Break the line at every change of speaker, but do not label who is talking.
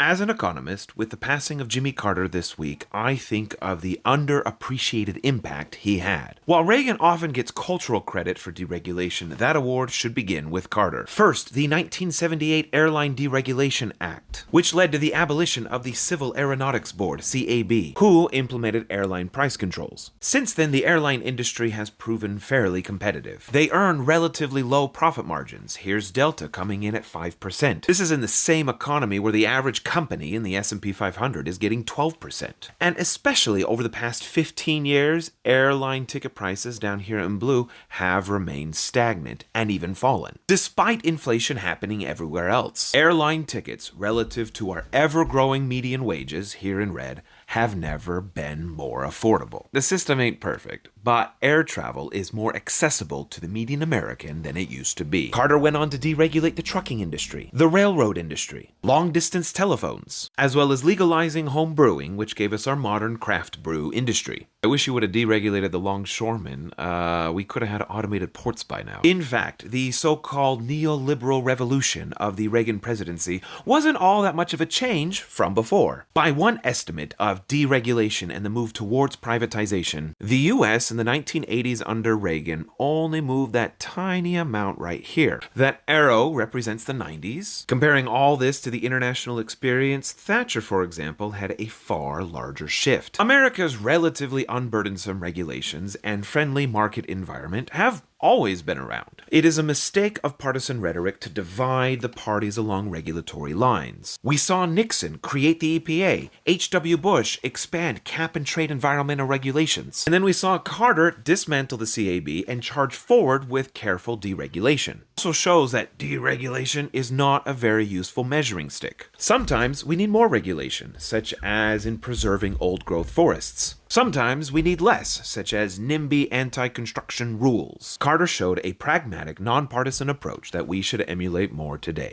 As an economist, with the passing of Jimmy Carter this week, I think of the underappreciated impact he had. While Reagan often gets cultural credit for deregulation, that award should begin with Carter. First, the 1978 Airline Deregulation Act, which led to the abolition of the Civil Aeronautics Board, CAB, who implemented airline price controls. Since then, the airline industry has proven fairly competitive. They earn relatively low profit margins. Here's Delta coming in at 5%. This is in the same economy where the average company in the S&P 500 is getting 12%. And especially over the past 15 years, airline ticket prices down here in blue have remained stagnant and even fallen, despite inflation happening everywhere else. Airline tickets, relative to our ever-growing median wages here in red, have never been more affordable. The system ain't perfect, but air travel is more accessible to the median American than it used to be. Carter went on to deregulate the trucking industry, the railroad industry, long-distance telephones, as well as legalizing home brewing, which gave us our modern craft brew industry. I wish he would have deregulated the longshoremen. We could have had automated ports by now. In fact, the so-called neoliberal revolution of the Reagan presidency wasn't all that much of a change from before. By one estimate of deregulation and the move towards privatization, the US in the 1980s under Reagan only moved that tiny amount right here. That arrow represents the 90s. Comparing all this to the international experience, Thatcher, for example, had a far larger shift. America's relatively unburdensome regulations and friendly market environment have always been around. It is a mistake of partisan rhetoric to divide the parties along regulatory lines. We saw Nixon create the EPA, H.W. Bush expand cap-and-trade environmental regulations, and then we saw Carter dismantle the CAB and charge forward with careful deregulation. It also shows that deregulation is not a very useful measuring stick. Sometimes we need more regulation, such as in preserving old-growth forests. Sometimes we need less, such as NIMBY anti-construction rules. Carter showed a pragmatic, non-partisan approach that we should emulate more today.